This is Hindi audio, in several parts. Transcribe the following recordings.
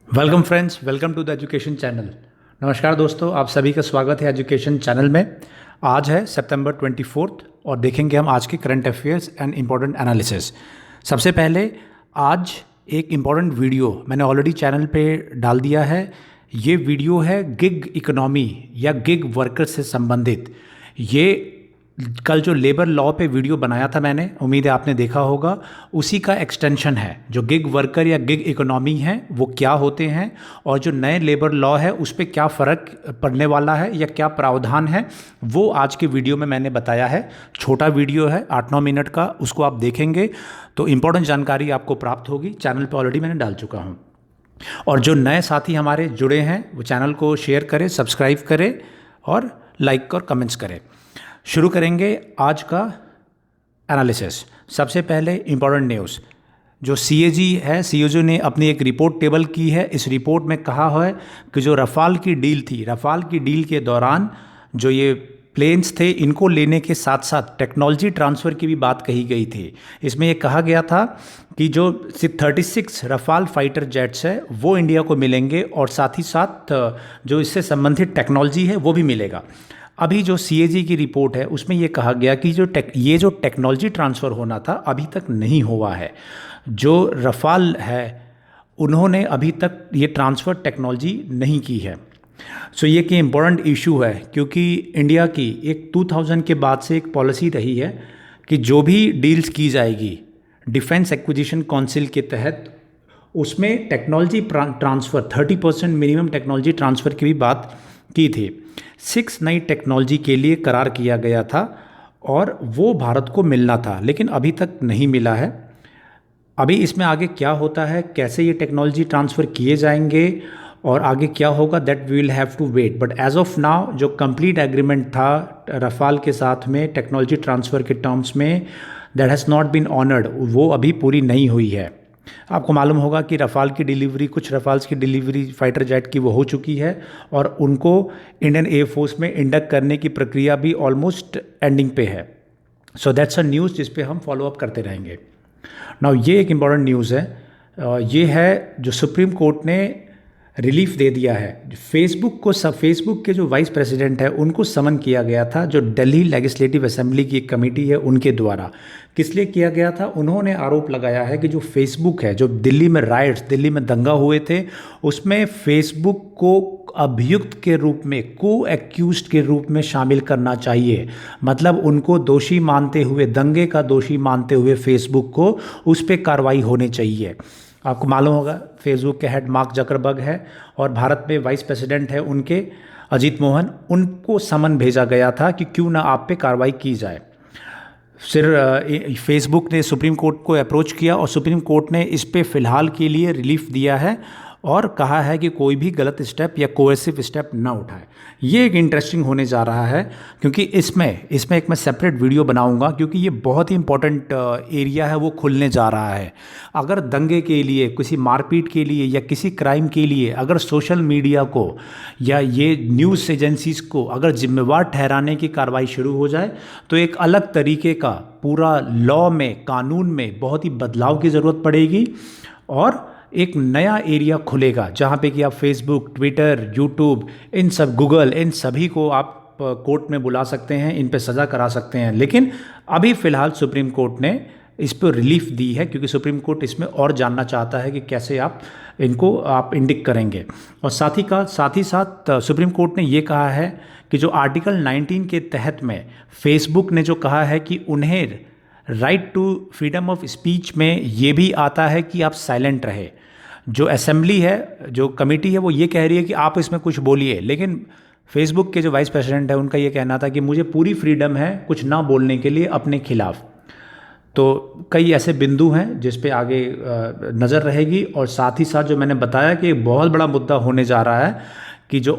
Welcome friends, welcome to the education channel. नमस्कार दोस्तों, आप सभी का स्वागत है एजुकेशन चैनल में। आज है सितंबर 24 और देखेंगे हम आज के current affairs and important analysis. सबसे पहले आज एक इम्पॉर्टेंट वीडियो मैंने ऑलरेडी चैनल पे डाल दिया है। ये वीडियो है गिग इकोनॉमी या गिग वर्कर से संबंधित। ये कल जो लेबर लॉ पे वीडियो बनाया था मैंने, उम्मीद है आपने देखा होगा, उसी का एक्सटेंशन है। जो गिग वर्कर या गिग इकोनॉमी है वो क्या होते हैं और जो नए लेबर लॉ है उस पर क्या फ़र्क पड़ने वाला है या क्या प्रावधान है, वो आज के वीडियो में मैंने बताया है। छोटा वीडियो है 8-9 मिनट का, उसको आप देखेंगे तो इम्पोर्टेंट जानकारी आपको प्राप्त होगी। चैनल पर ऑलरेडी मैंने डाल चुका हूँ। और जो नए साथी हमारे जुड़े हैं वो चैनल को शेयर करें, सब्सक्राइब करें और लाइक और कमेंट्स करें। शुरू करेंगे आज का एनालिसिस। सबसे पहले इम्पॉर्टेंट न्यूज़, जो सीएजी है, सीएजी ने अपनी एक रिपोर्ट टेबल की है। इस रिपोर्ट में कहा है कि जो रफ़ाल की डील थी, रफ़ाल की डील के दौरान जो ये प्लेन्स थे, इनको लेने के साथ साथ टेक्नोलॉजी ट्रांसफ़र की भी बात कही गई थी। इसमें ये कहा गया था कि जो 36 रफ़ाल फाइटर जेट्स है वो इंडिया को मिलेंगे और साथ ही साथ जो इससे संबंधित टेक्नोलॉजी है वो भी मिलेगा। अभी जो सीएजी की रिपोर्ट है उसमें ये कहा गया कि ये जो टेक्नोलॉजी ट्रांसफ़र होना था अभी तक नहीं हुआ है। जो रफ़ाल है उन्होंने अभी तक ये ट्रांसफ़र टेक्नोलॉजी नहीं की है। सो ये कि इम्पोर्टेंट इशू है, क्योंकि इंडिया की एक 2000 के बाद से एक पॉलिसी रही है कि जो भी डील्स की जाएगी डिफेंस एक्विजिशन काउंसिल के तहत, उसमें technology transfer 30% minimum technology transfer की भी बात की थी। 6 नई टेक्नोलॉजी के लिए करार किया गया था और वो भारत को मिलना था, लेकिन अभी तक नहीं मिला है। अभी इसमें आगे क्या होता है, कैसे ये टेक्नोलॉजी ट्रांसफ़र किए जाएंगे और आगे क्या होगा, that we will have to wait. But as of now जो कंप्लीट एग्रीमेंट था रफ़ाल के साथ में टेक्नोलॉजी ट्रांसफ़र के टर्म्स में, that has not been honoured, वो अभी पूरी नहीं हुई है। आपको मालूम होगा कि रफ़ाल की डिलीवरी, कुछ रफ़ाल्स की डिलीवरी फाइटर जेट की वो हो चुकी है और उनको इंडियन एयरफोर्स में इंडक्ट करने की प्रक्रिया भी ऑलमोस्ट एंडिंग पे है। सो दैट्स अ न्यूज़ जिस पे हम फॉलो अप करते रहेंगे। नाउ ये एक इम्पॉर्टेंट न्यूज़ है, ये है जो सुप्रीम कोर्ट ने रिलीफ दे दिया है। फेसबुक के जो वाइस प्रेसिडेंट है उनको समन किया गया था, जो दिल्ली लेजिस्लेटिव असेंबली की एक कमेटी है उनके द्वारा। किस लिए किया गया था, उन्होंने आरोप लगाया है कि जो फेसबुक है, जो दिल्ली में राइट्स, दिल्ली में दंगा हुए थे, उसमें फेसबुक को अभियुक्त के रूप में, को एक्यूज्ड के रूप में शामिल करना चाहिए। मतलब उनको दोषी मानते हुए, दंगे का दोषी मानते हुए फेसबुक को उस पर कार्रवाई होनी चाहिए। आपको मालूम होगा फेसबुक के हेड मार्क जकरबर्ग है और भारत में वाइस प्रेसिडेंट है उनके अजीत मोहन, उनको समन भेजा गया था कि क्यों ना आप पे कार्रवाई की जाए। फिर फेसबुक ने सुप्रीम कोर्ट को अप्रोच किया और सुप्रीम कोर्ट ने इस पे फ़िलहाल के लिए रिलीफ दिया है और कहा है कि कोई भी गलत स्टेप या कोएसिव स्टेप ना उठाए। ये एक इंटरेस्टिंग होने जा रहा है, क्योंकि इसमें एक मैं सेपरेट वीडियो बनाऊंगा, क्योंकि ये बहुत ही इंपॉर्टेंट एरिया है, वो खुलने जा रहा है। अगर दंगे के लिए, किसी मारपीट के लिए या किसी क्राइम के लिए अगर सोशल मीडिया को या ये न्यूज़ एजेंसीज़ को अगर जिम्मेवार ठहराने की कार्रवाई शुरू हो जाए तो एक अलग तरीके का पूरा लॉ में, कानून में बहुत ही बदलाव की ज़रूरत पड़ेगी और एक नया एरिया खुलेगा जहाँ पे कि आप फेसबुक, ट्विटर, यूट्यूब, इन सब, गूगल, इन सभी को आप कोर्ट में बुला सकते हैं, इन पे सज़ा करा सकते हैं। लेकिन अभी फ़िलहाल सुप्रीम कोर्ट ने इस पर रिलीफ दी है, क्योंकि सुप्रीम कोर्ट इसमें और जानना चाहता है कि कैसे आप इनको आप इंडिक्ट करेंगे। और साथ ही साथ सुप्रीम कोर्ट ने ये कहा है कि जो आर्टिकल 19 के तहत में फेसबुक ने जो कहा है कि उन्हें right to freedom of speech में ये भी आता है कि आप साइलेंट रहे। जो असेंबली है, जो कमेटी है, वो ये कह रही है कि आप इसमें कुछ बोलिए, लेकिन फेसबुक के जो वाइस प्रेसिडेंट है उनका ये कहना था कि मुझे पूरी फ्रीडम है कुछ ना बोलने के लिए अपने खिलाफ। तो कई ऐसे बिंदु हैं जिस पे आगे नज़र रहेगी। और साथ ही साथ जो मैंने बताया कि एक बहुत बड़ा मुद्दा होने जा रहा है कि जो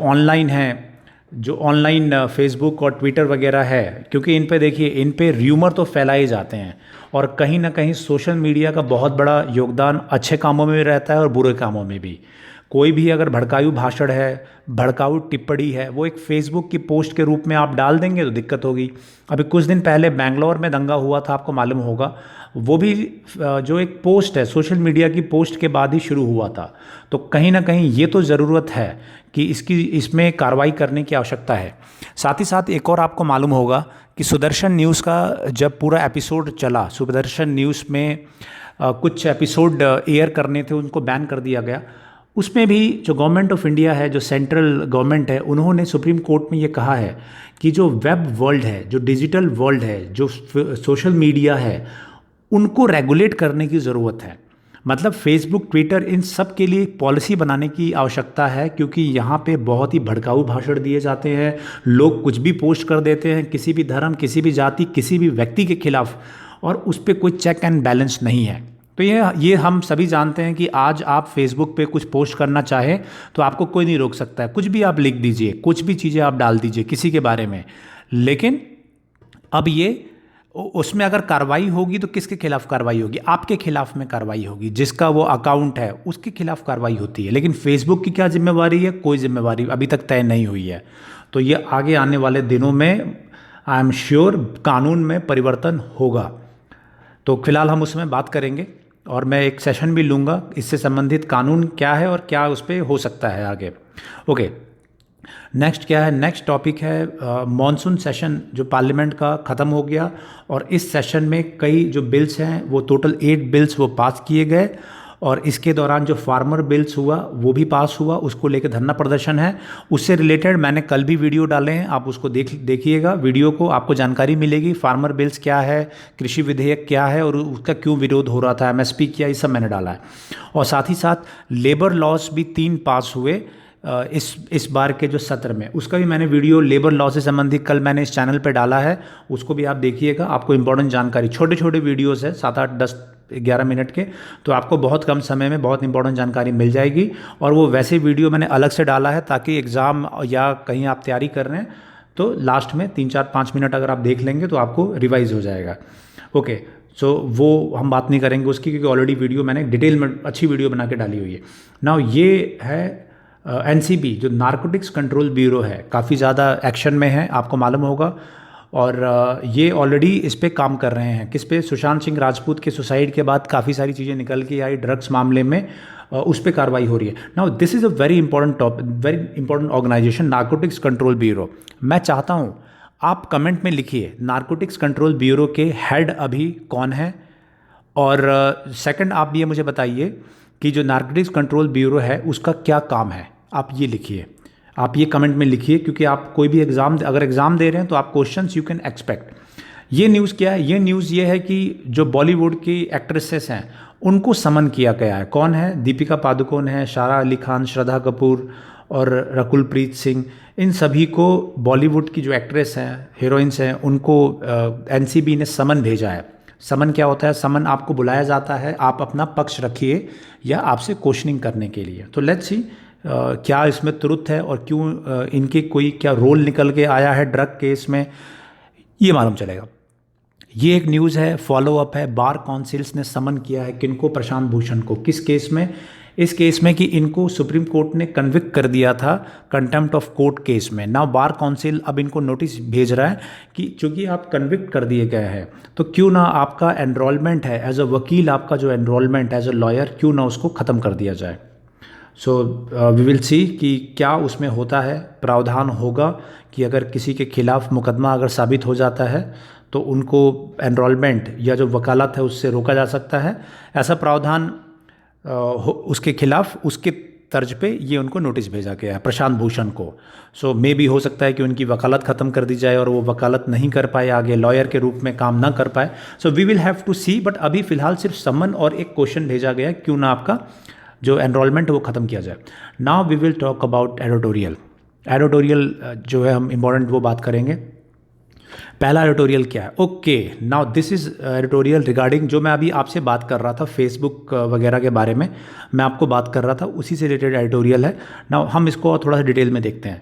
ऑनलाइन फेसबुक और ट्विटर वगैरह है, क्योंकि इन पे देखिए, इन पे र्यूमर तो फैलाए जाते हैं और कहीं ना कहीं सोशल मीडिया का बहुत बड़ा योगदान अच्छे कामों में भी रहता है और बुरे कामों में भी। कोई भी अगर भड़काऊ भाषण है, भड़काऊ टिप्पणी है, वो एक फेसबुक की पोस्ट के रूप में आप डाल देंगे तो दिक्कत होगी। अभी कुछ दिन पहले बेंगलोर में दंगा हुआ था, आपको मालूम होगा। वो भी जो एक पोस्ट है सोशल मीडिया की पोस्ट के बाद ही शुरू हुआ था। तो कहीं ना कहीं ये तो ज़रूरत है कि इसमें कार्रवाई करने की आवश्यकता है। साथ ही साथ एक और आपको मालूम होगा कि सुदर्शन न्यूज़ का जब पूरा एपिसोड चला, सुदर्शन न्यूज़ में कुछ एपिसोड एयर करने थे, उनको बैन कर दिया गया। उसमें भी जो गवर्नमेंट ऑफ इंडिया है, जो सेंट्रल गवर्नमेंट है, उन्होंने सुप्रीम कोर्ट में ये कहा है कि जो वेब वर्ल्ड है, जो डिजिटल वर्ल्ड है, जो सोशल मीडिया है, उनको रेगुलेट करने की ज़रूरत है। मतलब फेसबुक, ट्विटर, इन सब के लिए पॉलिसी बनाने की आवश्यकता है, क्योंकि यहाँ पे बहुत ही भड़काऊ भाषण दिए जाते हैं, लोग कुछ भी पोस्ट कर देते हैं किसी भी धर्म, किसी भी जाति, किसी भी व्यक्ति के खिलाफ, और उस पर कोई चेक एंड बैलेंस नहीं है। तो ये हम सभी जानते हैं कि आज आप फेसबुक पे कुछ पोस्ट करना चाहें तो आपको कोई नहीं रोक सकता है, कुछ भी आप लिख दीजिए, कुछ भी चीज़ें आप डाल दीजिए किसी के बारे में। लेकिन अब ये उसमें अगर कार्रवाई होगी तो किसके खिलाफ कार्रवाई होगी? आपके खिलाफ में कार्रवाई होगी, जिसका वो अकाउंट है उसके खिलाफ कार्रवाई होती है। लेकिन फेसबुक की क्या जिम्मेवारी है? कोई जिम्मेवारी अभी तक तय नहीं हुई है। तो ये आगे आने वाले दिनों में आई एम श्योर कानून में परिवर्तन होगा। तो फिलहाल हम उसमें बात करेंगे और मैं एक सेशन भी लूँगा इससे संबंधित, कानून क्या है और क्या उस पर हो सकता है आगे। ओके, नेक्स्ट क्या है? नेक्स्ट टॉपिक है मॉनसून सेशन जो पार्लियामेंट का ख़त्म हो गया, और इस सेशन में कई जो बिल्स हैं वो टोटल 8 बिल्स वो पास किए गए, और इसके दौरान जो फार्मर बिल्स हुआ वो भी पास हुआ, उसको लेकर धरना प्रदर्शन है। उससे रिलेटेड मैंने कल भी वीडियो डाले हैं, आप उसको देखिएगा वीडियो को, आपको जानकारी मिलेगी फार्मर बिल्स क्या है, कृषि विधेयक क्या है और उसका क्यों विरोध हो रहा था, एमएसपी क्या, ये सब मैंने डाला है। और साथ ही साथ लेबर लॉज भी 3 पास हुए इस बार के जो सत्र में, उसका भी मैंने वीडियो लेबर लॉ से संबंधित कल मैंने इस चैनल पे डाला है, उसको भी आप देखिएगा। आपको इंपॉर्टेंट जानकारी, छोटे छोटे वीडियोस है 7, 8, 10, 11 मिनट के, तो आपको बहुत कम समय में बहुत इंपॉर्टेंट जानकारी मिल जाएगी। और वो वैसे वीडियो मैंने अलग से डाला है ताकि एग्ज़ाम या कहीं आप तैयारी कर रहे हैं तो लास्ट में 3, 4, 5 मिनट अगर आप देख लेंगे तो आपको रिवाइज हो जाएगा। ओके, सो वो हम बात नहीं करेंगे उसकी, क्योंकि ऑलरेडी वीडियो मैंने डिटेल में अच्छी वीडियो बना के डाली हुई है। नाउ ये है एनसीबी जो नारकोटिक्स कंट्रोल ब्यूरो है, काफ़ी ज़्यादा एक्शन में है, आपको मालूम होगा। और ये ऑलरेडी इस पे काम कर रहे हैं। किस पे? सुशांत सिंह राजपूत के सुसाइड के बाद काफ़ी सारी चीज़ें निकल के आई ड्रग्स मामले में, उस पे कार्रवाई हो रही है। Now this is a very important topic, very important organisation, narcotics control bureau. मैं चाहता हूँ आप कमेंट में लिखिए नारकोटिक्स कंट्रोल ब्यूरो के हेड अभी कौन है, और सेकंड आप ये मुझे बताइए कि जो नारकोटिक्स कंट्रोल ब्यूरो है उसका क्या काम है। आप ये लिखिए, आप ये कमेंट में लिखिए, क्योंकि आप कोई भी अगर एग्ज़ाम दे रहे हैं तो आप क्वेश्चंस यू कैन एक्सपेक्ट। ये न्यूज़ क्या है? ये न्यूज़ ये है कि जो बॉलीवुड की एक्ट्रेसेस हैं उनको समन किया गया है। कौन है? दीपिका पादुकोण है, सारा अली खान, श्रद्धा कपूर और रकुल प्रीत सिंह, इन सभी को बॉलीवुड की जो एक्ट्रेस हैं, हीरोइंस हैं, उनको एनसीबी ने समन भेजा है। समन क्या होता है? समन आपको बुलाया जाता है, आप अपना पक्ष रखिए या आपसे क्वेश्चनिंग करने के लिए। तो लेट्स सी क्या इसमें तुरंत है और क्यों इनके कोई क्या रोल निकल के आया है ड्रग केस में, ये मालूम चलेगा। ये एक न्यूज़ है, फॉलो अप है। बार काउंसिल्स ने समन किया है किनको? प्रशांत भूषण को। किस केस में? इस केस में कि इनको सुप्रीम कोर्ट ने कन्विक्ट कर दिया था कंटेम्प्ट ऑफ कोर्ट केस में। नाउ बार काउंसिल अब इनको नोटिस भेज रहा है कि चूंकि आप कन्विक्ट कर दिए गए हैं तो क्यों ना आपका एनरोलमेंट है एज अ वकील, आपका जो एनरोलमेंट एज अ लॉयर, क्यों ना उसको ख़त्म कर दिया जाए। सो वी विल सी कि क्या उसमें होता है। प्रावधान होगा कि अगर किसी के खिलाफ मुकदमा अगर साबित हो जाता है तो उनको एनरोलमेंट या जो वकालत है उससे रोका जा सकता है। ऐसा प्रावधान उसके खिलाफ, उसके तर्ज पे ये उनको नोटिस भेजा गया है प्रशांत भूषण को। सो मे भी हो सकता है कि उनकी वकालत ख़त्म कर दी जाए और वो वकालत नहीं कर पाए, आगे लॉयर के रूप में काम ना कर पाए। So we will have to see, but अभी फ़िलहाल सिर्फ समन और एक क्वेश्चन भेजा गया है, क्यों ना आपका जो एनरोलमेंट है वो ख़त्म किया जाए। Now we will talk about editorial. Editorial जो है हम इम्पॉर्टेंट वो बात करेंगे। पहला एडिटोरियल क्या है? Okay, now this is editorial regarding जो मैं अभी आपसे बात कर रहा था फेसबुक वगैरह के बारे में, मैं आपको बात कर रहा था, उसी से रिलेटेड एडिटोरियल है। नाउ हम इसको थोड़ा सा डिटेल में देखते हैं।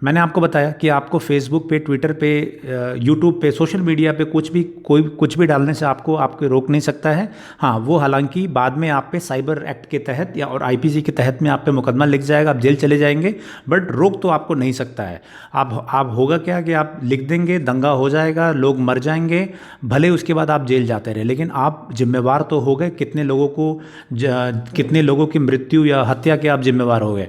मैंने आपको बताया कि आपको फेसबुक पे, ट्विटर पे, यूट्यूब पे, सोशल मीडिया पे कोई कुछ भी डालने से आपको रोक नहीं सकता है। हाँ, वो हालांकि बाद में आप पे साइबर एक्ट के तहत या और आईपीसी के तहत में आप पे मुकदमा लिख जाएगा, आप जेल चले जाएंगे, बट रोक तो आपको नहीं सकता है। आप होगा क्या कि आप लिख देंगे, दंगा हो जाएगा, लोग मर जाएंगे, भले उसके बाद आप जेल जाते रहे, लेकिन आप जिम्मेवार तो हो गए। कितने लोगों की मृत्यु या हत्या के आप जिम्मेवार हो गए।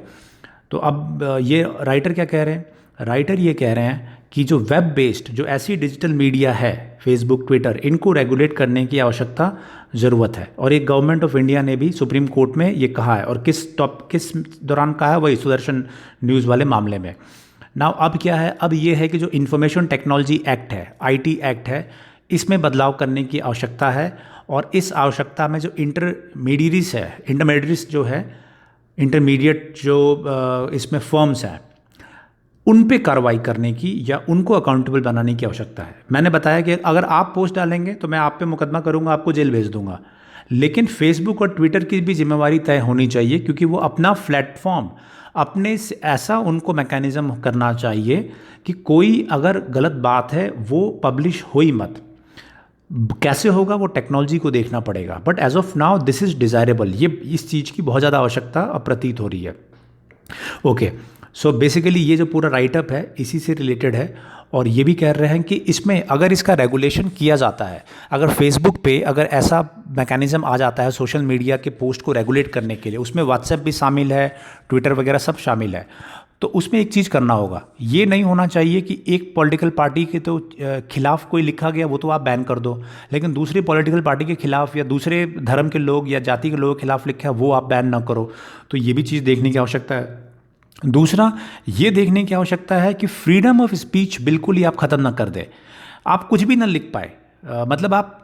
तो अब ये राइटर क्या कह रहे हैं? राइटर ये कह रहे हैं कि जो वेब बेस्ड, जो ऐसी डिजिटल मीडिया है, फेसबुक, ट्विटर, इनको रेगुलेट करने की आवश्यकता ज़रूरत है। और एक गवर्नमेंट ऑफ इंडिया ने भी सुप्रीम कोर्ट में ये कहा है, और किस दौरान कहा है? वही सुदर्शन न्यूज़ वाले मामले में। नाउ अब क्या है? अब ये है कि जो इंफॉर्मेशन टेक्नोलॉजी एक्ट है, आईटी एक्ट है, इसमें बदलाव करने की आवश्यकता है। और इस आवश्यकता में जो इंटरमीडिएट जो इसमें फर्म्स हैं, उन पे कार्रवाई करने की या उनको अकाउंटेबल बनाने की आवश्यकता है। मैंने बताया कि अगर आप पोस्ट डालेंगे तो मैं आप पे मुकदमा करूंगा, आपको जेल भेज दूंगा, लेकिन फेसबुक और ट्विटर की भी जिम्मेवारी तय होनी चाहिए, क्योंकि वो अपना प्लेटफॉर्म अपने से ऐसा उनको मैकेनिज्म करना चाहिए कि कोई अगर गलत बात है वो पब्लिश हो ही मत। कैसे होगा वो टेक्नोलॉजी को देखना पड़ेगा, but as of now this is desirable. ये इस चीज़ की बहुत ज़्यादा आवश्यकता प्रतीत हो रही है। ओके, सो बेसिकली ये जो पूरा राइटअप है इसी से रिलेटेड है। और ये भी कह रहे हैं कि इसमें अगर इसका रेगुलेशन किया जाता है, अगर फेसबुक पे अगर ऐसा मैकेनिज्म आ जाता है सोशल मीडिया के पोस्ट को रेगुलेट करने के लिए, उसमें व्हाट्सएप भी शामिल है, ट्विटर वगैरह सब शामिल है, तो उसमें एक चीज़ करना होगा। ये नहीं होना चाहिए कि एक पॉलिटिकल पार्टी के तो खिलाफ कोई लिखा गया वो तो आप बैन कर दो, लेकिन दूसरी पॉलिटिकल पार्टी के खिलाफ या दूसरे धर्म के लोग या जाति के लोगों के खिलाफ लिखा है वो आप बैन ना करो। तो ये भी चीज़ देखने की आवश्यकता है। दूसरा, ये देखने की आवश्यकता है कि फ्रीडम ऑफ स्पीच बिल्कुल ही आप ख़त्म ना कर दे। आप कुछ भी ना लिख पाए, मतलब आप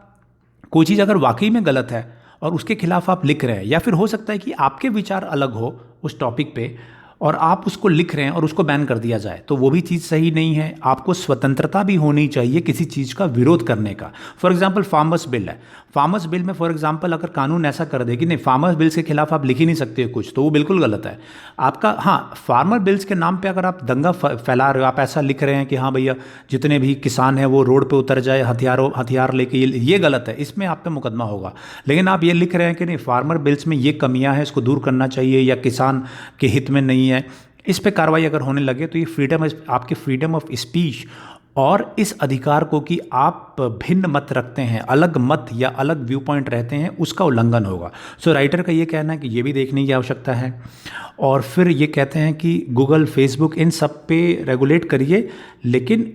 कोई चीज़ अगर वाकई में गलत है और उसके खिलाफ आप लिख रहे हैं, या फिर हो सकता है कि आपके विचार अलग हो उस टॉपिक पे और आप उसको लिख रहे हैं और उसको बैन कर दिया जाए, तो वो भी चीज़ सही नहीं है। आपको स्वतंत्रता भी होनी चाहिए किसी चीज़ का विरोध करने का। फॉर एग्जांपल फार्मर्स बिल है, फार्मर्स बिल में फॉर एग्जांपल अगर कानून ऐसा कर दे कि नहीं, फार्मर्स बिल्स के खिलाफ आप लिख ही नहीं सकते हो कुछ, तो वो बिल्कुल गलत है आपका। हाँ, फार्मर बिल्स के नाम पे अगर आप दंगा फैला रहे हो, आप ऐसा लिख रहे हैं कि हाँ भैया जितने भी किसान हैं वो रोड पे उतर जाए हथियार लेके, ये गलत है, इसमें आप पे मुकदमा होगा। लेकिन आप ये लिख रहे हैं कि नहीं, फार्मर बिल्स में ये कमियां हैं, इसको दूर करना चाहिए या किसान के हित में नहीं है, इस पे कार्रवाई अगर होने लगे तो ये आपकी फ्रीडम ऑफ स्पीच और इस अधिकार को कि आप भिन्न मत रखते हैं, अलग मत या अलग व्यू पॉइंट रहते हैं, उसका उल्लंघन होगा। सो राइटर का ये कहना है कि ये भी देखने की आवश्यकता है। और फिर ये कहते हैं कि गूगल, फेसबुक, इन सब पे रेगुलेट करिए, लेकिन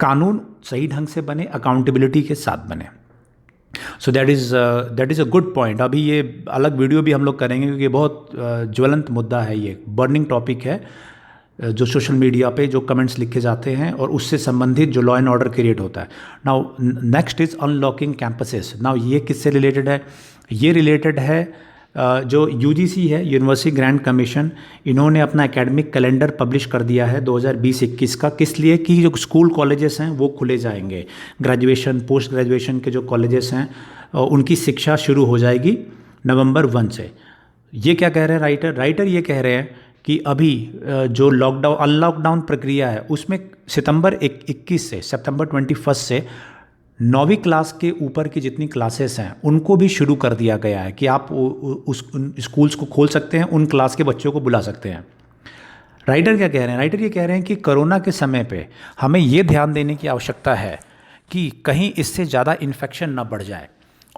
कानून सही ढंग से बने, अकाउंटेबिलिटी के साथ बने। So that is a good point. अभी ये अलग वीडियो भी हम लोग करेंगे, क्योंकि ये बहुत ज्वलंत मुद्दा है, ये बर्निंग टॉपिक है, जो सोशल मीडिया पे जो कमेंट्स लिखे जाते हैं और उससे संबंधित जो लॉ एंड ऑर्डर क्रिएट होता है। Now next is unlocking campuses. Now ये किससे रिलेटेड है? ये रिलेटेड है जो यूजीसी है, यूनिवर्सिटी ग्रांट कमीशन, इन्होंने अपना एकेडमिक कैलेंडर पब्लिश कर दिया है 2020-21 का। किस लिए? कि जो स्कूल कॉलेजेस हैं वो खुले जाएंगे, ग्रेजुएशन, पोस्ट ग्रेजुएशन के जो कॉलेजेस हैं उनकी शिक्षा शुरू हो जाएगी नवंबर 1 से। ये क्या कह रहे हैं राइटर? राइटर ये कह रहे हैं कि अभी जो अनलॉकडाउन प्रक्रिया है उसमें सितंबर 21 से 9वीं क्लास के ऊपर की जितनी क्लासेस हैं उनको भी शुरू कर दिया गया है कि आप उस स्कूल्स को खोल सकते हैं, उन क्लास के बच्चों को बुला सकते हैं। राइटर क्या कह रहे हैं? राइटर ये कह रहे हैं कि कोरोना के समय पे हमें ये ध्यान देने की आवश्यकता है कि कहीं इससे ज़्यादा इन्फेक्शन ना बढ़ जाए।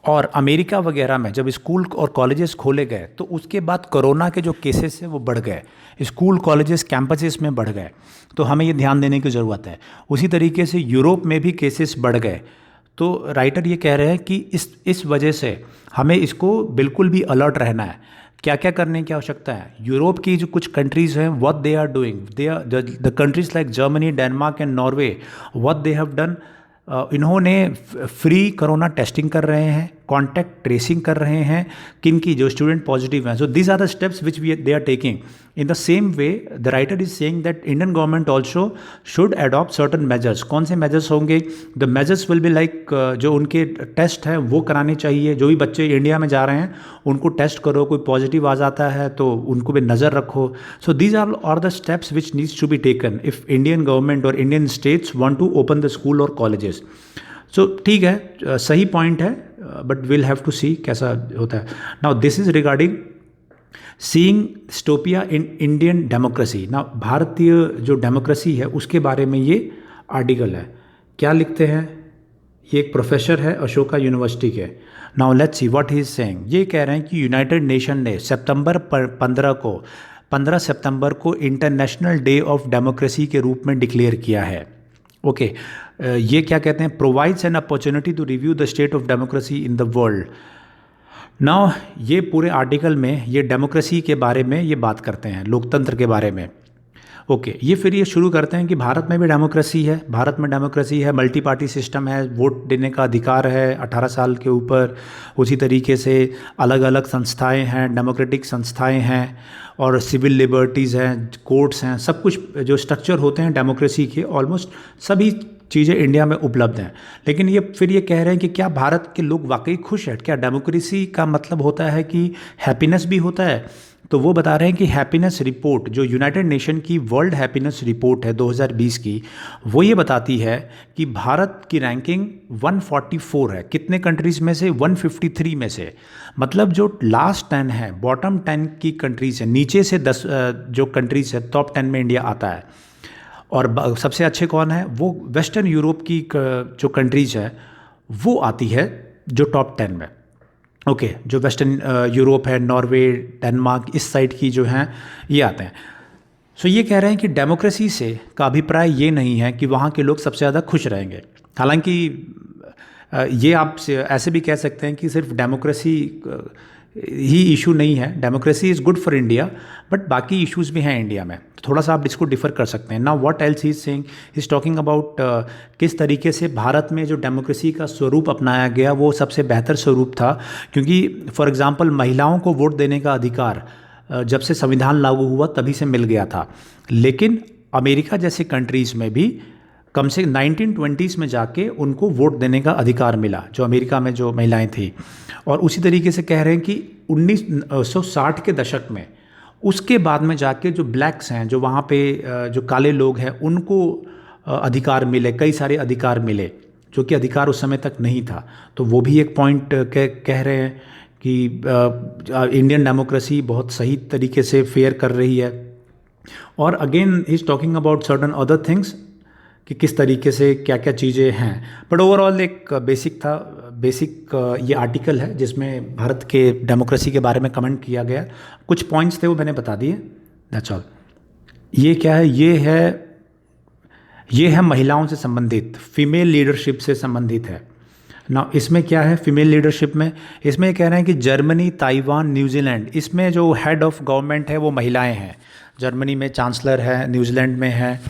और अमेरिका वगैरह में जब स्कूल और कॉलेजेस खोले गए तो उसके बाद कोरोना के जो केसेस हैं वो बढ़ गए, स्कूल कॉलेजेस कैंपसेस में बढ़ गए, तो हमें ये ध्यान देने की ज़रूरत है। उसी तरीके से यूरोप में भी केसेस बढ़ गए। तो राइटर ये कह रहे हैं कि इस वजह से हमें इसको बिल्कुल भी अलर्ट रहना है। क्या क्या करने की आवश्यकता है? यूरोप की जो कुछ कंट्रीज़ हैं, what they are doing, the countries like Germany, Denmark and Norway, what they have done, इन्होंने फ्री कोरोना टेस्टिंग कर रहे हैं, कॉन्टैक्ट ट्रेसिंग कर रहे हैं किन की, जो स्टूडेंट पॉजिटिव हैं. So these are the steps which they are taking. In the same way the writer is saying that Indian government also should adopt certain measures. कौन से मेजर्स होंगे? The measures will be like जो उनके टेस्ट हैं वो कराने चाहिए. जो भी बच्चे इंडिया में जा रहे हैं उनको टेस्ट करो, कोई पॉजिटिव आ जाता है तो उनको भी नज़र रखो. So these are the steps which needs to be taken if Indian government और Indian states want to open the school और कॉलेजेस. सो ठीक है, सही पॉइंट है, but will have to see कैसा होता है. Now this is regarding seeing dystopia in Indian democracy. Now भारतीय जो डेमोक्रेसी है उसके बारे में ये आर्टिकल है. क्या लिखते हैं? ये एक प्रोफेसर है अशोका यूनिवर्सिटी के. Now let's see what he is saying. ये कह रहे हैं कि यूनाइटेड नेशन ने सितंबर 15 सितंबर को इंटरनेशनल डे ऑफ डेमोक्रेसी के रूप में डिक्लेयर किया है. ओके, ये क्या कहते हैं? Provides an opportunity to review the state of democracy in the world. Now ये पूरे आर्टिकल में ये डेमोक्रेसी के बारे में ये बात करते हैं, लोकतंत्र के बारे में. ओके, ये फिर ये शुरू करते हैं कि भारत में भी डेमोक्रेसी है. भारत में डेमोक्रेसी है, मल्टी पार्टी सिस्टम है, वोट देने का अधिकार है 18 साल के ऊपर. उसी तरीके से अलग अलग संस्थाएं हैं, डेमोक्रेटिक संस्थाएं हैं, और सिविल लिबर्टीज़ हैं, कोर्ट्स हैं. सब कुछ जो स्ट्रक्चर होते हैं डेमोक्रेसी के, ऑलमोस्ट सभी चीज़ें इंडिया में उपलब्ध हैं. लेकिन ये फिर ये कह रहे हैं कि क्या भारत के लोग वाकई खुश हैं? क्या डेमोक्रेसी का मतलब होता है कि हैप्पीनेस भी होता है? तो वो बता रहे हैं कि हैप्पीनेस रिपोर्ट जो यूनाइटेड नेशन की वर्ल्ड हैप्पीनेस रिपोर्ट है 2020 की, वो ये बताती है कि भारत की रैंकिंग 144 है. कितने कंट्रीज़ में से? 153 में से. मतलब जो लास्ट 10 है, बॉटम 10 की कंट्रीज़ है, नीचे से 10 जो कंट्रीज़ है टॉप 10 में इंडिया आता है. और सबसे अच्छे कौन है? वो वेस्टर्न यूरोप की जो कंट्रीज़ है वो आती है जो टॉप 10 में. ओके, जो वेस्टर्न यूरोप है, नॉर्वे, डेनमार्क, इस साइड की जो हैं ये आते हैं. सो ये कह रहे हैं कि डेमोक्रेसी से का अभिप्राय ये नहीं है कि वहाँ के लोग सबसे ज़्यादा खुश रहेंगे. हालांकि ये आप ऐसे भी कह सकते हैं कि सिर्फ डेमोक्रेसी ही इशू नहीं है. Democracy is good for India, but बाकी इश्यूज़ भी हैं इंडिया में. थोड़ा सा आप इसको डिफ़र कर सकते हैं. Now what else he is saying, is talking about किस तरीके से भारत में जो डेमोक्रेसी का स्वरूप अपनाया गया वो सबसे बेहतर स्वरूप था. क्योंकि फॉर एग्जांपल महिलाओं को वोट देने का अधिकार जब से संविधान लागू हुआ तभी से मिल गया था. लेकिन अमेरिका जैसे कंट्रीज़ में भी कम से 1920s में जाके उनको वोट देने का अधिकार मिला, जो अमेरिका में जो महिलाएं थी. और उसी तरीके से कह रहे हैं कि 1960 के दशक में उसके बाद में जाके जो ब्लैक्स हैं, जो वहाँ पे जो काले लोग हैं, उनको अधिकार मिले, कई सारे अधिकार मिले जो कि अधिकार उस समय तक नहीं था. तो वो भी एक पॉइंट कह रहे हैं कि इंडियन डेमोक्रेसी बहुत सही तरीके से फेयर कर रही है. और again he is talking about certain other things कि किस तरीके से क्या क्या चीज़ें हैं. बट ओवरऑल एक बेसिक ये आर्टिकल है जिसमें भारत के डेमोक्रेसी के बारे में कमेंट किया गया. कुछ पॉइंट्स थे वो मैंने बता दिए, दैट्स ऑल. ये क्या है? ये है महिलाओं से संबंधित, फीमेल लीडरशिप से संबंधित है ना. इसमें क्या है फीमेल लीडरशिप में? इसमें कह रहे हैं कि जर्मनी, ताइवान, न्यूजीलैंड, इसमें जो हेड ऑफ गवर्नमेंट है वो महिलाएं हैं. जर्मनी में चांसलर है, न्यूजीलैंड में है.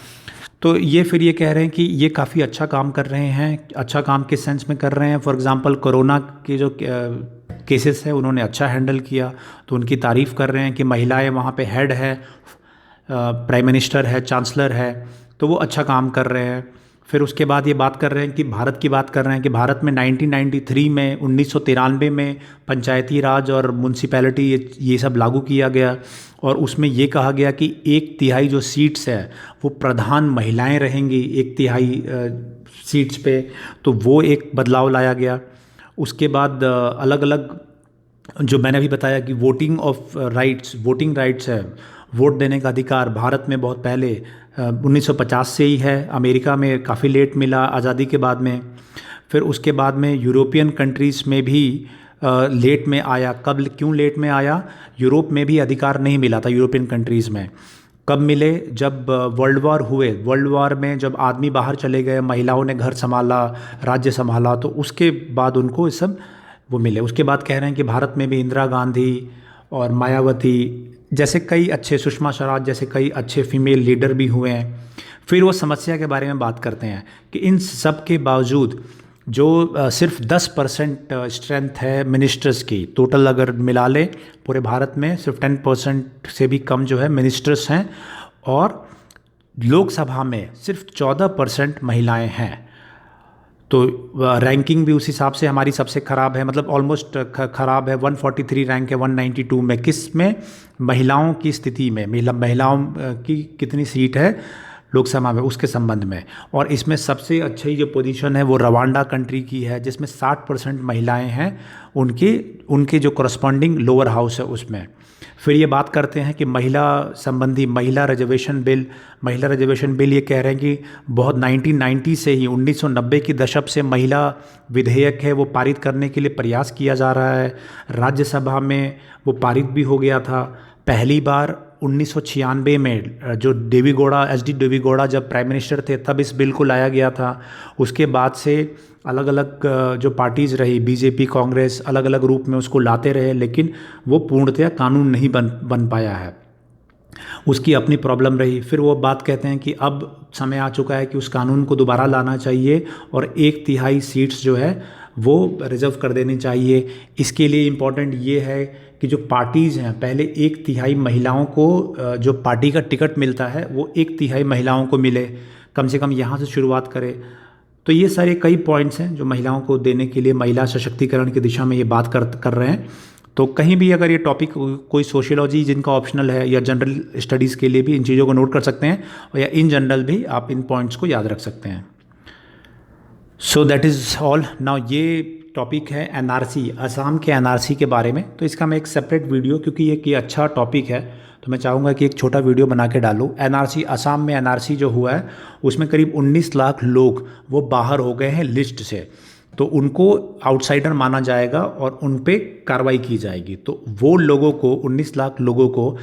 तो ये फिर ये कह रहे हैं कि ये काफ़ी अच्छा काम कर रहे हैं. अच्छा काम किस सेंस में कर रहे हैं? फॉर एग्जांपल कोरोना के जो केसेस है उन्होंने अच्छा हैंडल किया, तो उनकी तारीफ़ कर रहे हैं कि महिलाएं वहाँ पे हेड है, प्राइम मिनिस्टर है, चांसलर है, तो वो अच्छा काम कर रहे हैं. फिर उसके बाद ये बात कर रहे हैं कि भारत की बात कर रहे हैं कि भारत में 1993 में 1993 में पंचायती राज और म्यूनसिपैलिटी ये सब लागू किया गया. और उसमें ये कहा गया कि 1/3 जो सीट्स है वो प्रधान महिलाएं रहेंगी 1/3 सीट्स पे. तो वो एक बदलाव लाया गया. उसके बाद अलग अलग जो मैंने अभी बताया कि वोटिंग राइट्स है, वोट देने का अधिकार भारत में बहुत पहले 1950 से ही है. अमेरिका में काफ़ी लेट मिला आज़ादी के बाद में. फिर उसके बाद में यूरोपियन कंट्रीज़ में भी लेट में आया. कब क्यों लेट में आया? यूरोप में भी अधिकार नहीं मिला था यूरोपियन कंट्रीज़ में. कब मिले? जब वर्ल्ड वॉर हुए. वर्ल्ड वॉर में जब आदमी बाहर चले गए, महिलाओं ने घर संभाला, राज्य संभाला, तो उसके बाद उनको ये सब वो मिले. उसके बाद कह रहे हैं कि भारत में भी इंदिरा गांधी और मायावती जैसे कई अच्छे, सुषमा स्वराज जैसे कई अच्छे फीमेल लीडर भी हुए हैं. फिर वो समस्या के बारे में बात करते हैं कि इन सब के बावजूद जो सिर्फ 10% स्ट्रेंथ है मिनिस्टर्स की, टोटल अगर मिला ले पूरे भारत में सिर्फ 10% से भी कम जो है मिनिस्टर्स हैं, और लोकसभा में सिर्फ 14% महिलाएं हैं। तो रैंकिंग भी उस हिसाब से हमारी सबसे ख़राब है, मतलब ऑलमोस्ट ख़राब है। 143 रैंक है 192 में। किस में? महिलाओं की स्थिति में, महिलाओं की कितनी सीट है लोकसभा में उसके संबंध में। और इसमें सबसे अच्छी जो पोजीशन है वो रवांडा कंट्री की है, जिसमें 60% महिलाएं हैं, उनके जो करस्पॉन्डिंग लोअर हाउस है उसमें। फिर ये बात करते हैं कि महिला संबंधी महिला रिजर्वेशन बिल ये कह रहे हैं कि बहुत 1990 से ही 1990 की दशक से महिला विधेयक है वो पारित करने के लिए प्रयास किया जा रहा है। राज्यसभा में वो पारित भी हो गया था पहली बार 1996 में, जो देवेगौड़ा एचडी देवेगौड़ा जब प्राइम मिनिस्टर थे तब इस बिल को लाया गया था। उसके बाद से अलग अलग जो पार्टीज़ रही, बीजेपी, कांग्रेस, अलग अलग रूप में उसको लाते रहे, लेकिन वो पूर्णतया कानून नहीं बन पाया है। उसकी अपनी प्रॉब्लम रही। फिर वो बात कहते हैं कि अब समय आ चुका है कि उस कानून को दोबारा लाना चाहिए और 1/3 सीट्स जो है वो रिजर्व कर देनी चाहिए। इसके लिए इम्पॉर्टेंट ये है कि जो पार्टीज़ हैं, पहले 1/3 महिलाओं को जो पार्टी का टिकट मिलता है वो 1/3 महिलाओं को मिले, कम से कम यहाँ से शुरुआत करें। तो ये सारे कई पॉइंट्स हैं जो महिलाओं को देने के लिए महिला सशक्तिकरण की दिशा में ये बात कर रहे हैं। तो कहीं भी अगर ये टॉपिक कोई सोशियोलॉजी जिनका ऑप्शनल है या जनरल स्टडीज़ के लिए भी इन चीज़ों को नोट कर सकते हैं, और या इन जनरल भी आप इन पॉइंट्स को याद रख सकते हैं। So that is all. Now ये टॉपिक है एनआरसी, असम के एनआरसी के बारे में। तो इसका मैं एक सेपरेट वीडियो, क्योंकि ये अच्छा टॉपिक है तो मैं चाहूँगा कि एक छोटा वीडियो बना के डालूँ। एनआरसी, असम में एनआरसी जो हुआ है उसमें करीब 19 लाख लोग वो बाहर हो गए हैं लिस्ट से, तो उनको आउटसाइडर माना जाएगा और उन पे कार्रवाई की जाएगी। तो वो लोगों को 19 लाख लोगों को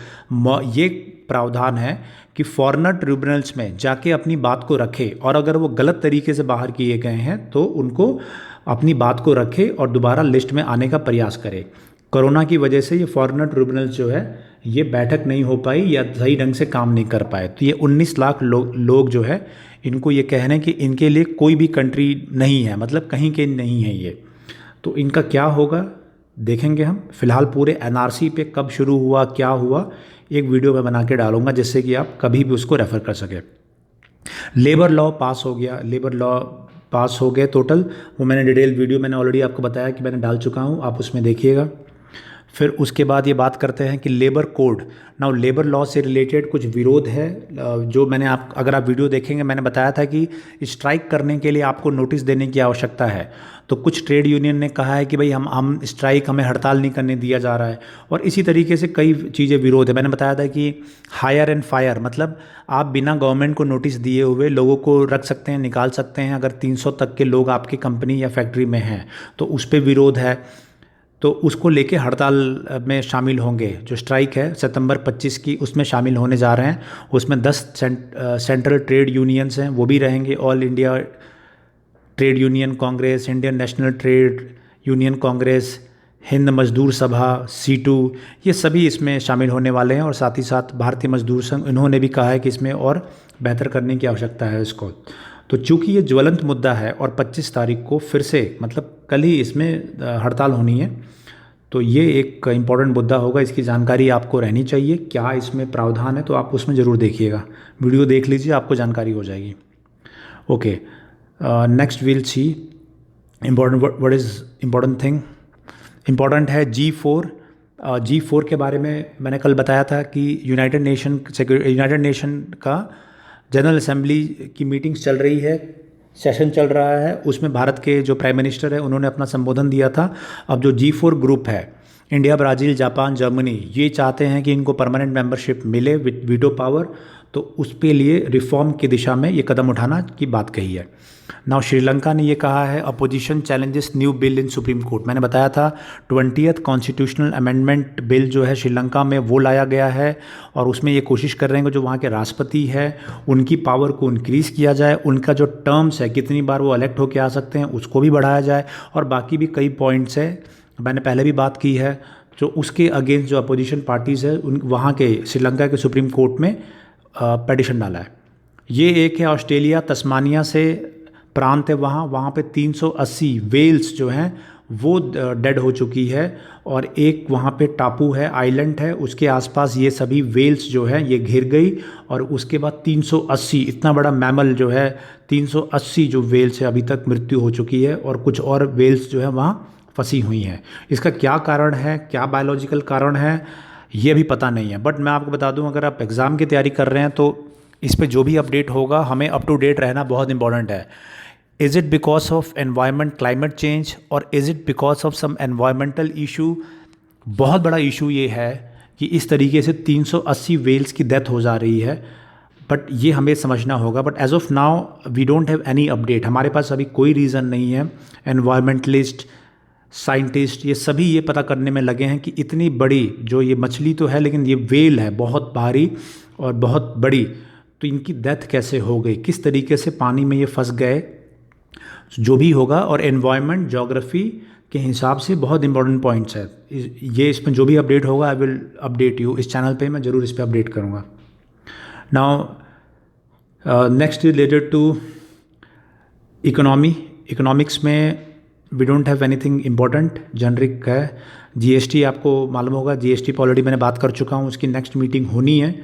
ये प्रावधान है कि फॉरेनर ट्रिब्यूनल्स में जाके अपनी बात को रखे, और अगर वो गलत तरीके से बाहर किए गए हैं तो उनको अपनी बात को रखे और दोबारा लिस्ट में आने का प्रयास करे। कोरोना की वजह से ये फॉरेनर ट्रिब्यूनल्स जो है ये बैठक नहीं हो पाई या सही ढंग से काम नहीं कर पाए। तो ये 19 लाख लोग जो है इनको ये कह रहे हैं कि इनके लिए कोई भी कंट्री नहीं है, मतलब कहीं के नहीं है ये। तो इनका क्या होगा देखेंगे हम। फिलहाल पूरे एनआरसी पे कब शुरू हुआ, क्या हुआ, एक वीडियो मैं बना के डालूंगा जिससे कि आप कभी भी उसको रेफ़र कर सकें। लेबर लॉ पास हो गया, लेबर लॉ पास हो गए टोटल, वो मैंने डिटेल वीडियो मैंने ऑलरेडी आपको बताया कि मैंने डाल चुका हूँ, आप उसमें देखिएगा। फिर उसके बाद ये बात करते हैं कि labour code. Now labour law से रिलेटेड कुछ विरोध है जो मैंने अगर आप वीडियो देखेंगे मैंने बताया था कि स्ट्राइक करने के लिए आपको नोटिस देने की आवश्यकता है। तो कुछ ट्रेड यूनियन ने कहा है कि भाई हम स्ट्राइक, हमें हड़ताल नहीं करने दिया जा रहा है, और इसी तरीके से कई चीज़ें विरोध है। मैंने बताया था कि हायर एंड फायर, मतलब आप बिना गवर्नमेंट को नोटिस दिए हुए लोगों को रख सकते हैं, निकाल सकते हैं। अगर 300 तक के लोग आपकी कंपनी या फैक्ट्री में हैं तो उस पर विरोध है, तो उसको लेके हड़ताल में शामिल होंगे। जो स्ट्राइक है सितंबर 25 की, उसमें शामिल होने जा रहे हैं। उसमें 10 सेंट्रल ट्रेड यूनियंस हैं वो भी रहेंगे, all India trade union Congress, Indian national trade union Congress, Hind मजदूर सभा, सीटू, ये सभी इसमें शामिल होने वाले हैं। और साथ ही साथ भारतीय मजदूर संघ, इन्होंने भी कहा है कि इसमें और बेहतर करने की आवश्यकता है इसको। तो चूँकि ये ज्वलंत मुद्दा है और 25 तारीख को फिर से, मतलब कल ही इसमें हड़ताल होनी है, तो ये एक इम्पॉर्टेंट मुद्दा होगा। इसकी जानकारी आपको रहनी चाहिए, क्या इसमें प्रावधान है, तो आप उसमें ज़रूर देखिएगा, वीडियो देख लीजिए, आपको जानकारी हो जाएगी। Okay, next will see important, what is important thing. Important है G4 के बारे में मैंने कल बताया था कि यूनाइटेड नेशन का जनरल असेंबली की मीटिंग्स चल रही है, सेशन चल रहा है। उसमें भारत के जो प्राइम मिनिस्टर है उन्होंने अपना संबोधन दिया था। अब जो G4 ग्रुप है, इंडिया, ब्राज़ील, जापान, जर्मनी, ये चाहते हैं कि इनको परमानेंट मेंबरशिप मिले विद वीटो पावर, तो उसके लिए रिफॉर्म की दिशा में ये कदम उठाना की बात कही है। नाउ श्रीलंका ने ये कहा है अपोजिशन चैलेंजेस न्यू बिल इन सुप्रीम कोर्ट। मैंने बताया था 20th कॉन्स्टिट्यूशनल अमेंडमेंट बिल जो है श्रीलंका में वो लाया गया है, और उसमें ये कोशिश कर रहे हैं कि जो वहाँ के राष्ट्रपति है उनकी पावर को इंक्रीज़ किया जाए, उनका जो टर्म्स है कितनी बार वो इलेक्ट होकर आ सकते हैं उसको भी बढ़ाया जाए, और बाकी भी कई पॉइंट्स है, मैंने पहले भी बात की है। जो उसके अगेंस्ट जो अपोजिशन पार्टीज़ है उन वहाँ के श्रीलंका के सुप्रीम कोर्ट में पेटिशन डाला है। ये एक है ऑस्ट्रेलिया तस्मानिया से प्रांत है वहाँ पे 380 वेल्स जो हैं वो डेड हो चुकी है, और एक वहाँ पे टापू है, आइलैंड है, उसके आसपास ये सभी वेल्स जो है ये घिर गई। और उसके बाद 380 इतना बड़ा मैमल जो है, 380 जो वेल्स है अभी तक मृत्यु हो चुकी है, और कुछ और वेल्स जो है वहाँ फंसी हुई हैं। इसका क्या कारण है, क्या बायोलॉजिकल कारण है, ये भी पता नहीं है। बट मैं आपको बता दूं, अगर आप एग्ज़ाम की तैयारी कर रहे हैं तो इस पे जो भी अपडेट होगा हमें अप टू डेट रहना बहुत इंपॉर्टेंट है। Is it because of environment climate change, और is it because of some environmental issue. बहुत बड़ा इशू ये है कि इस तरीके से 380 वेल्स की डेथ हो जा रही है, बट ये हमें समझना होगा। But as of now we don't have any update, हमारे पास अभी कोई रीज़न नहीं है। एनवायरमेंटलिस्ट, साइंटिस्ट, ये सभी ये पता करने में लगे हैं कि इतनी बड़ी जो ये मछली तो है, लेकिन ये वेल है बहुत भारी और बहुत बड़ी, तो इनकी डेथ कैसे हो गई, किस तरीके से पानी में ये फंस गए, जो भी होगा। और एनवायरनमेंट जोग्राफी के हिसाब से बहुत इंपॉर्टेंट पॉइंट्स है ये। इसमें जो भी अपडेट होगा आई विल अपडेट यू, इस चैनल पे मैं ज़रूर इस पर अपडेट करूँगा। Now next related to economics में we don't have anything important, generic है। जीएसटी आपको मालूम होगा, जीएसटी पे ऑलरेडी मैंने बात कर चुका हूँ, उसकी नेक्स्ट मीटिंग होनी है।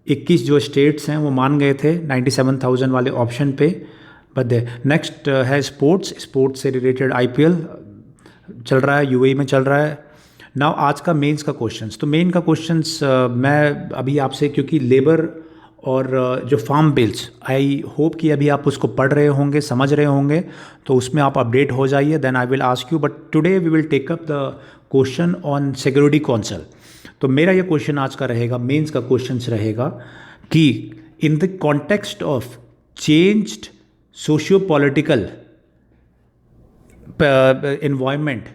21 जो स्टेट्स हैं वो मान गए थे 97,000 वाले ऑप्शन पे। बट नेक्स्ट है स्पोर्ट्स से रिलेटेड आईपीएल चल रहा है, यूएई में चल रहा है। नाउ आज का मेंस का क्वेश्चंस, तो मेन का क्वेश्चंस मैं अभी आपसे, क्योंकि लेबर और जो फार्म बिल्स, आई होप कि अभी आप उसको पढ़ रहे होंगे, समझ रहे होंगे, तो उसमें आप अपडेट हो जाइए, then I will ask you. But today we will take up the question on security council. तो मेरा ये क्वेश्चन आज का रहेगा, मेंस का क्वेश्चन रहेगा कि in the context of changed socio political environment,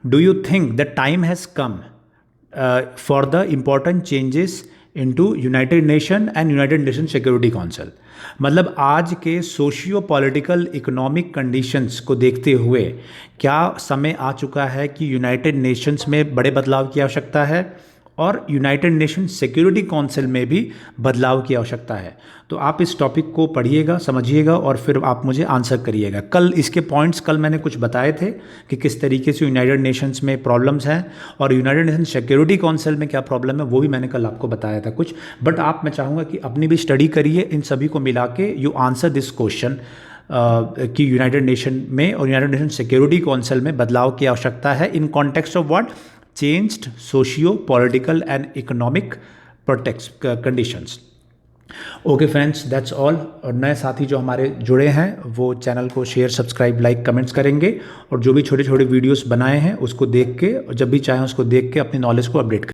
do you think the time has come for the important changes into United Nation and United Nations Security Council? मतलब आज के सोशियो पॉलिटिकल इकोनॉमिक कंडीशंस को देखते हुए क्या समय आ चुका है कि यूनाइटेड नेशंस में बड़े बदलाव की आवश्यकता है, और यूनाइटेड नेशन सिक्योरिटी काउंसिल में भी बदलाव की आवश्यकता है? तो आप इस टॉपिक को पढ़िएगा, समझिएगा, और फिर आप मुझे आंसर करिएगा। कल इसके पॉइंट्स मैंने कुछ बताए थे कि किस तरीके से यूनाइटेड नेशंस में प्रॉब्लम्स हैं, और यूनाइटेड नेशन सिक्योरिटी काउंसिल में क्या प्रॉब्लम है वो भी मैंने कल आपको बताया था कुछ। बट मैं चाहूँगा कि अपनी भी स्टडी करिए, इन सभी को मिला के यू आंसर दिस क्वेश्चन कि यूनाइटेड नेशन में और यूनाइटेड नेशन सिक्योरिटी काउंसिल में बदलाव की आवश्यकता है in context of what? Changed socio political and economic conditions. Okay friends, that's all. और नए साथी जो हमारे जुड़े हैं वो चैनल को शेयर, सब्सक्राइब, लाइक, कमेंट्स करेंगे, और जो भी छोटे छोटे वीडियोस बनाए हैं उसको देख के, और जब भी चाहें उसको देख के अपनी नॉलेज को अपडेट करें।